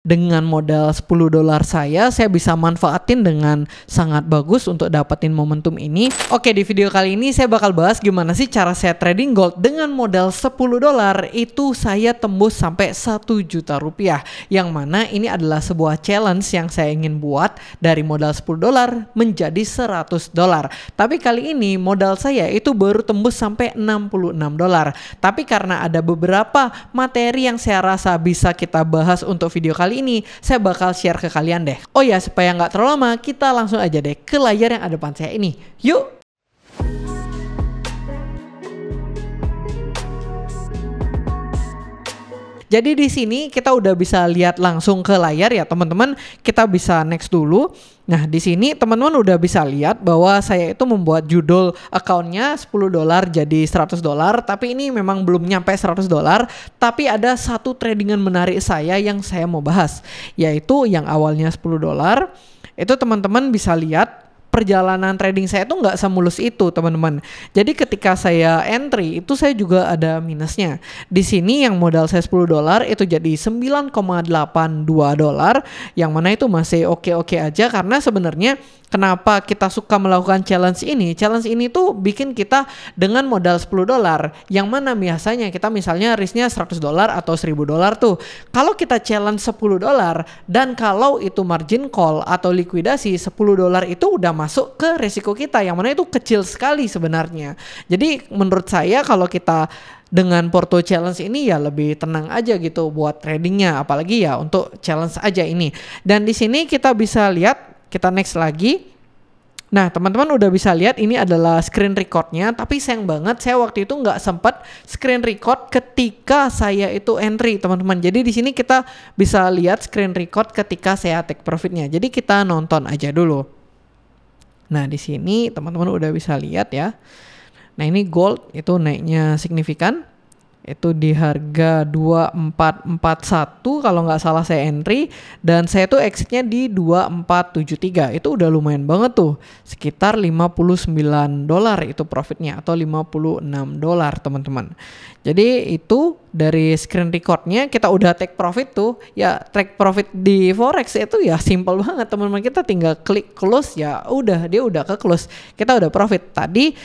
dengan modal $10 saya bisa manfaatin dengan sangat bagus untuk dapetin momentum ini. Oke, di video kali ini saya bakal bahas gimana sih cara saya trading gold dengan modal $10 itu saya tembus sampai 1 juta rupiah. Yang mana ini adalah sebuah challenge yang saya ingin buat dari modal $10 menjadi $100. Tapi kali ini modal saya itu baru tembus sampai $66. Tapi karena ada beberapa materi yang saya rasa bisa kita bahas untuk video kali ini, saya bakal share ke kalian deh. Oh ya, supaya nggak terlalu lama, kita langsung aja deh ke layar yang ada depan saya ini. Yuk! Jadi di sini kita udah bisa lihat langsung ke layar ya teman-teman. Kita bisa next dulu. Nah di sini teman-teman udah bisa lihat bahwa saya itu membuat judul accountnya $10 jadi $100. Tapi ini memang belum nyampe $100. Tapi ada satu tradingan menarik saya yang saya mau bahas. Yaitu yang awalnya $10. Itu teman-teman bisa lihat perjalanan trading saya tuh nggak semulus itu teman-teman. Jadi ketika saya entry itu saya juga ada minusnya. Di sini yang modal saya $10 itu jadi $9,82, yang mana itu masih oke-oke aja karena sebenarnya kenapa kita suka melakukan challenge ini? Challenge ini tuh bikin kita dengan modal $10 yang mana biasanya kita misalnya risknya $100 atau $1000 tuh. Kalau kita challenge $10 dan kalau itu margin call atau likuidasi $10 itu udah masuk ke resiko kita yang mana itu kecil sekali sebenarnya. Jadi menurut saya kalau kita dengan Porto Challenge ini ya lebih tenang aja gitu buat tradingnya, apalagi ya untuk challenge aja ini. Dan di sini kita bisa lihat, kita next lagi. Nah teman-teman udah bisa lihat ini adalah screen recordnya, tapi sayang banget saya waktu itu nggak sempat screen record ketika saya itu entry teman-teman. Jadi di sini kita bisa lihat screen record ketika saya take profitnya. Jadi kita nonton aja dulu. Nah di sini teman-teman udah bisa lihat ya. Nah ini gold itu naiknya signifikan. Itu di harga 2441 kalau nggak salah saya entry, dan saya tuh exitnya di 2473. Itu udah lumayan banget tuh, sekitar $59 itu profitnya atau $56 teman-teman. Jadi itu dari screen recordnya kita udah take profit tuh ya. Take profit di forex itu ya simple banget teman-teman, kita tinggal klik close ya udah, dia udah ke close, kita udah profit. Tadi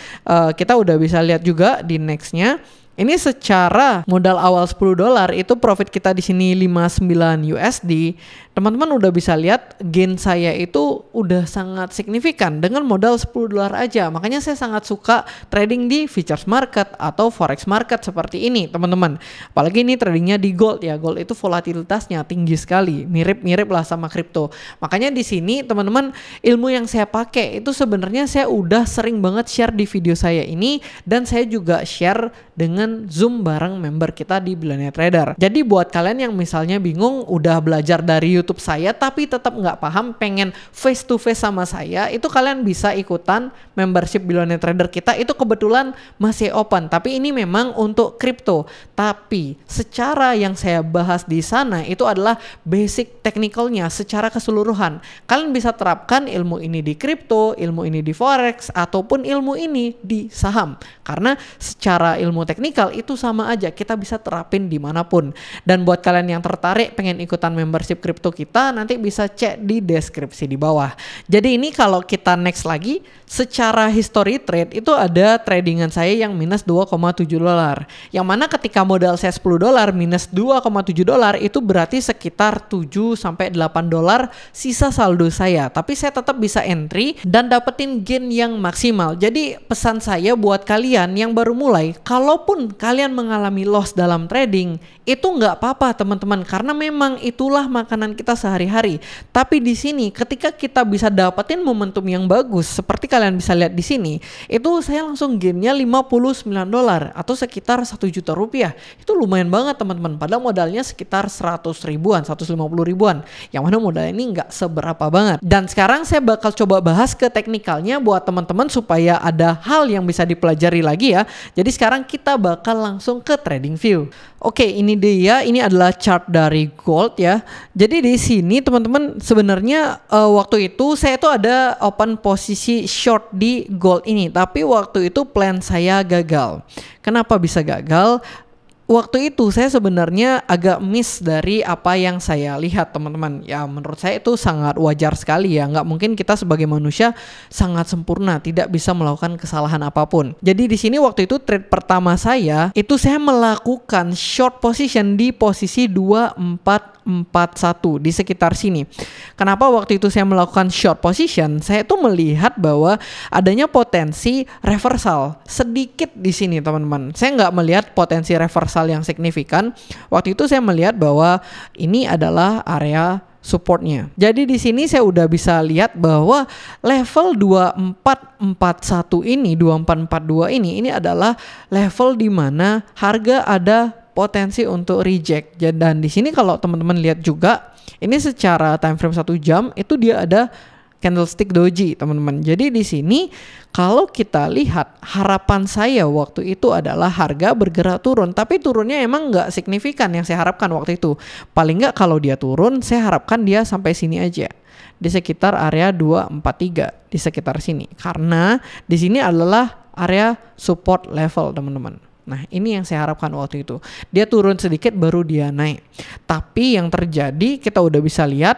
kita udah bisa lihat juga di nextnya. Ini secara modal awal $10 itu profit kita di sini 59 USD. Teman-teman udah bisa lihat gain saya itu udah sangat signifikan dengan modal $10 aja. Makanya saya sangat suka trading di futures market atau forex market seperti ini teman-teman. Apalagi ini tradingnya di gold ya. Gold itu volatilitasnya tinggi sekali, mirip-mirip lah sama kripto. Makanya di sini teman-teman ilmu yang saya pakai itu sebenarnya saya udah sering banget share di video saya ini, dan saya juga share dengan Zoom bareng member kita di Billionaire Trader. Jadi buat kalian yang misalnya bingung udah belajar dari YouTube saya tapi tetap nggak paham, pengen face to face sama saya, itu kalian bisa ikutan membership Billionaire Trader kita. Itu kebetulan masih open, tapi ini memang untuk kripto. Tapi secara yang saya bahas di sana itu adalah basic technicalnya secara keseluruhan. Kalian bisa terapkan ilmu ini di kripto, ilmu ini di forex, ataupun ilmu ini di saham. Karena secara ilmu teknikal itu sama aja, kita bisa terapin dimanapun. Dan buat kalian yang tertarik pengen ikutan membership kripto kita, nanti bisa cek di deskripsi di bawah. Jadi ini kalau kita next lagi, secara history trade itu ada tradingan saya yang minus $2,7, yang mana ketika modal saya $10 minus $2,7 itu berarti sekitar $7-8 sisa saldo saya. Tapi saya tetap bisa entry dan dapetin gain yang maksimal. Jadi pesan saya buat kalian yang baru mulai, kalaupun kalian mengalami loss dalam trading, itu nggak apa-apa teman-teman, karena memang itulah makanan kita sehari-hari. Tapi di sini ketika kita bisa dapetin momentum yang bagus seperti kalian bisa lihat di sini, itu saya langsung gainnya $59 atau sekitar 1 juta rupiah. Itu lumayan banget teman-teman, padahal modalnya sekitar 100 ribuan, 150 ribuan, yang mana modal ini nggak seberapa banget. Dan sekarang saya bakal coba bahas ke teknikalnya buat teman-teman supaya ada hal yang bisa dipelajari lagi ya. Jadi sekarang kita bakal langsung ke trading view. Oke, ini dia, ini adalah chart dari gold ya. Jadi di sini teman-teman sebenarnya waktu itu saya tuh ada open posisi short di gold ini, tapi waktu itu plan saya gagal. Kenapa bisa gagal? waktu itu saya sebenarnya agak miss dari apa yang saya lihat teman-teman. Ya menurut saya itu sangat wajar sekali ya. Nggak mungkin kita sebagai manusia sangat sempurna, tidak bisa melakukan kesalahan apapun. Jadi di sini waktu itu trade pertama saya melakukan short position di posisi 2441 di sekitar sini. Kenapa waktu itu saya melakukan short position? Saya tuh melihat bahwa adanya potensi reversal sedikit di sini teman-teman. Saya nggak melihat potensi reversal yang signifikan. Waktu itu saya melihat bahwa ini adalah area supportnya. Jadi di sini saya udah bisa lihat bahwa level 2441 ini, 2442 ini adalah level di mana harga ada potensi untuk reject. Dan di sini kalau teman-teman lihat juga, ini secara time frame 1 jam itu dia ada candlestick doji teman-teman. Jadi di sini kalau kita lihat harapan saya waktu itu adalah harga bergerak turun, tapi turunnya emang nggak signifikan yang saya harapkan waktu itu. Paling nggak kalau dia turun, saya harapkan dia sampai sini aja di sekitar area 243 di sekitar sini, karena di sini adalah area support level teman-teman. Nah ini yang saya harapkan waktu itu. Dia turun sedikit baru dia naik. Tapi yang terjadi kita udah bisa lihat.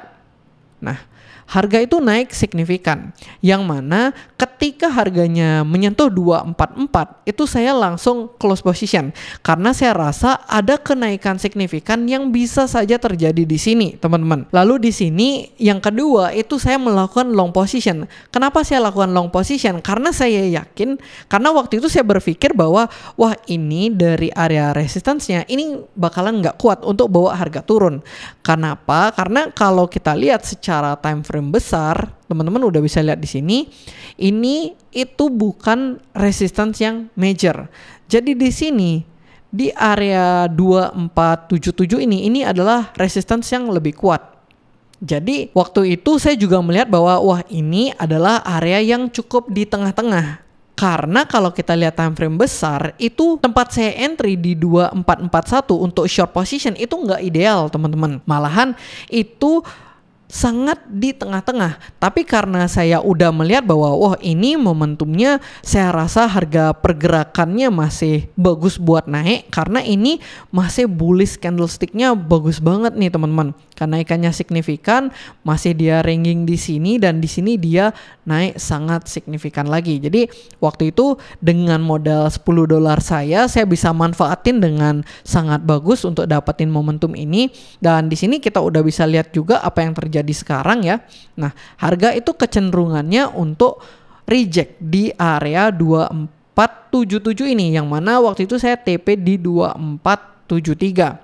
Nah harga itu naik signifikan. Yang mana ketika harganya menyentuh 244 itu saya langsung close position. Karena saya rasa ada kenaikan signifikan yang bisa saja terjadi di sini teman-teman. Lalu di sini yang kedua itu saya melakukan long position. Kenapa saya lakukan long position? Karena saya yakin, karena waktu itu saya berpikir bahwa wah ini dari area resistance-nya ini bakalan nggak kuat untuk bawa harga turun. Kenapa? Karena kalau kita lihat secara time frame besar, teman-teman udah bisa lihat di sini, ini itu bukan resistance yang major. Jadi di sini di area 2477 ini adalah resistance yang lebih kuat. Jadi waktu itu saya juga melihat bahwa wah ini adalah area yang cukup di tengah-tengah. Karena kalau kita lihat time frame besar, itu tempat saya entry di 2441 untuk short position itu nggak ideal teman-teman. Malahan itu sangat di tengah-tengah. Tapi karena saya udah melihat bahwa wah ini momentumnya, saya rasa harga pergerakannya masih bagus buat naik, karena ini masih bullish candlesticknya bagus banget nih teman-teman. Kenaikannya signifikan, masih dia ranging di sini, dan di sini dia naik sangat signifikan lagi. Jadi waktu itu dengan modal $10 saya bisa manfaatin dengan sangat bagus untuk dapetin momentum ini. Dan di sini kita udah bisa lihat juga apa yang terjadi sekarang ya. Nah, harga itu kecenderungannya untuk reject di area 2477 ini, yang mana waktu itu saya TP di 2473.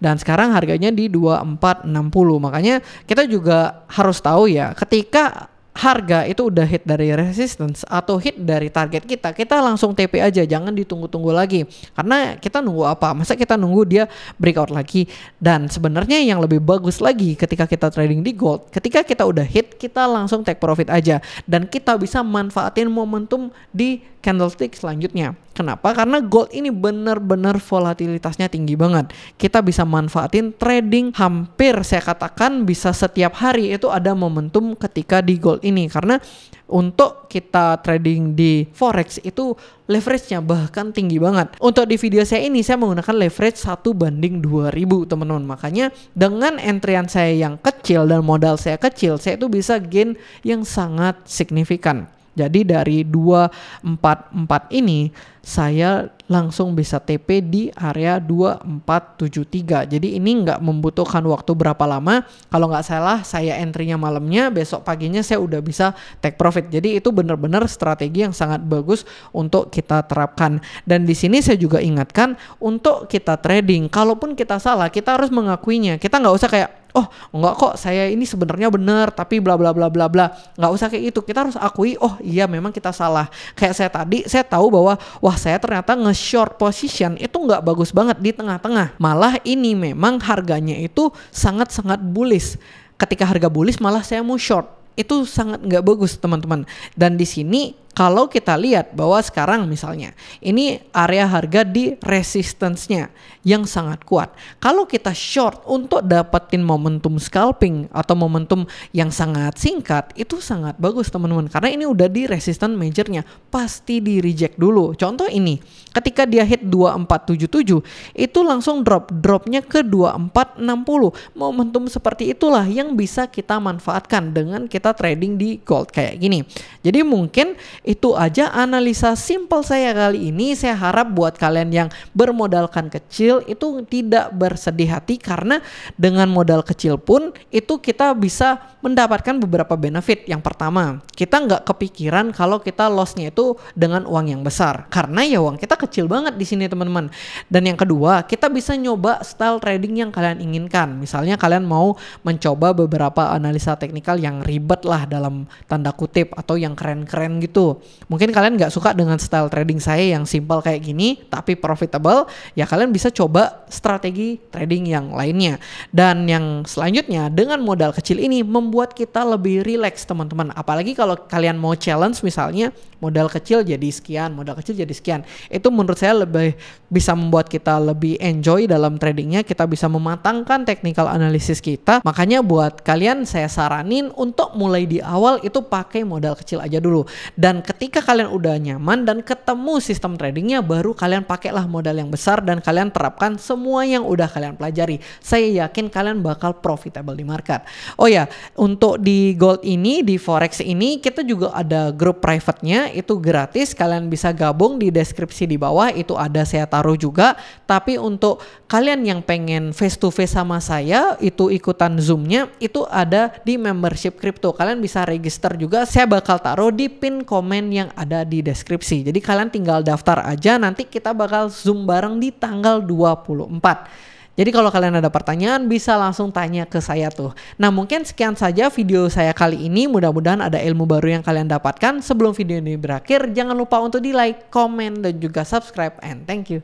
Dan sekarang harganya di 2460. Makanya kita juga harus tahu ya, ketika harga itu udah hit dari resistance atau hit dari target kita langsung TP aja, jangan ditunggu-tunggu lagi. Karena kita nunggu apa? Masa kita nunggu dia breakout lagi? Dan sebenarnya yang lebih bagus lagi ketika kita trading di gold, ketika kita udah hit, kita langsung take profit aja. Dan kita bisa manfaatin momentum di candlestick selanjutnya. Kenapa? Karena gold ini benar-benar volatilitasnya tinggi banget. Kita bisa manfaatin trading hampir saya katakan bisa setiap hari itu ada momentum ketika di gold ini. Karena untuk kita trading di forex itu leverage-nya bahkan tinggi banget. Untuk di video saya ini saya menggunakan leverage 1:2000 teman-teman. Makanya dengan entryan saya yang kecil dan modal saya kecil, saya itu bisa gain yang sangat signifikan. Jadi dari 244 ini saya langsung bisa TP di area 2473. Jadi ini nggak membutuhkan waktu berapa lama. Kalau nggak salah saya entry-nya malamnya, besok paginya saya udah bisa take profit. Jadi itu benar-benar strategi yang sangat bagus untuk kita terapkan. Dan di sini saya juga ingatkan untuk kita trading, kalaupun kita salah, kita harus mengakuinya. Kita nggak usah kayak oh enggak kok saya ini sebenarnya benar tapi bla bla bla bla bla, nggak usah kayak itu. Kita harus akui oh iya memang kita salah. Kayak saya tadi, saya tahu bahwa wah saya ternyata nge-short position itu nggak bagus banget di tengah-tengah, malah ini memang harganya itu sangat-sangat bullish. Ketika harga bullish malah saya mau short, itu sangat nggak bagus teman-teman. Dan di sini Kalau kita lihat bahwa sekarang misalnya ini area harga di resistance-nya yang sangat kuat. Kalau kita short untuk dapetin momentum scalping atau momentum yang sangat singkat, itu sangat bagus teman-teman, karena ini udah di resistance majornya, pasti di reject dulu. Contoh ini, ketika dia hit 2477 itu langsung dropnya ke 2460. Momentum seperti itulah yang bisa kita manfaatkan dengan kita trading di gold kayak gini. Jadi mungkin itu aja analisa simple saya kali ini. Saya harap buat kalian yang bermodalkan kecil itu tidak bersedih hati, karena dengan modal kecil pun itu kita bisa mendapatkan beberapa benefit. Yang pertama, kita nggak kepikiran kalau kita lossnya itu dengan uang yang besar, karena ya uang kita kecil banget di sini teman-teman. Dan yang kedua, kita bisa nyoba style trading yang kalian inginkan. Misalnya kalian mau mencoba beberapa analisa teknikal yang ribet lah dalam tanda kutip, atau yang keren-keren gitu. Mungkin kalian nggak suka dengan style trading saya yang simple kayak gini tapi profitable, ya kalian bisa coba strategi trading yang lainnya. Dan yang selanjutnya, dengan modal kecil ini membuat kita lebih relax teman-teman. Apalagi kalau kalian mau challenge, misalnya modal kecil jadi sekian, modal kecil jadi sekian, itu menurut saya lebih bisa membuat kita lebih enjoy dalam tradingnya. Kita bisa mematangkan technical analysis kita. Makanya buat kalian saya saranin untuk mulai di awal itu pakai modal kecil aja dulu. Dan ketika kalian udah nyaman dan ketemu sistem tradingnya, baru kalian pakailah modal yang besar dan kalian terapkan semua yang udah kalian pelajari. Saya yakin kalian bakal profitable di market. Oh ya, untuk di gold ini, di forex ini, kita juga ada grup private-nya, itu gratis. Kalian bisa gabung di deskripsi di bawah, itu ada saya taruh juga. Tapi untuk kalian yang pengen face to face sama saya, itu ikutan Zoom-nya, itu ada di membership crypto. Kalian bisa register juga, saya bakal taruh di pin komen yang ada di deskripsi. Jadi kalian tinggal daftar aja, nanti kita bakal Zoom bareng di tanggal 24. Jadi kalau kalian ada pertanyaan bisa langsung tanya ke saya tuh. Nah mungkin sekian saja video saya kali ini. Mudah-mudahan ada ilmu baru yang kalian dapatkan. Sebelum video ini berakhir, jangan lupa untuk di like, komen, dan juga subscribe. And thank you.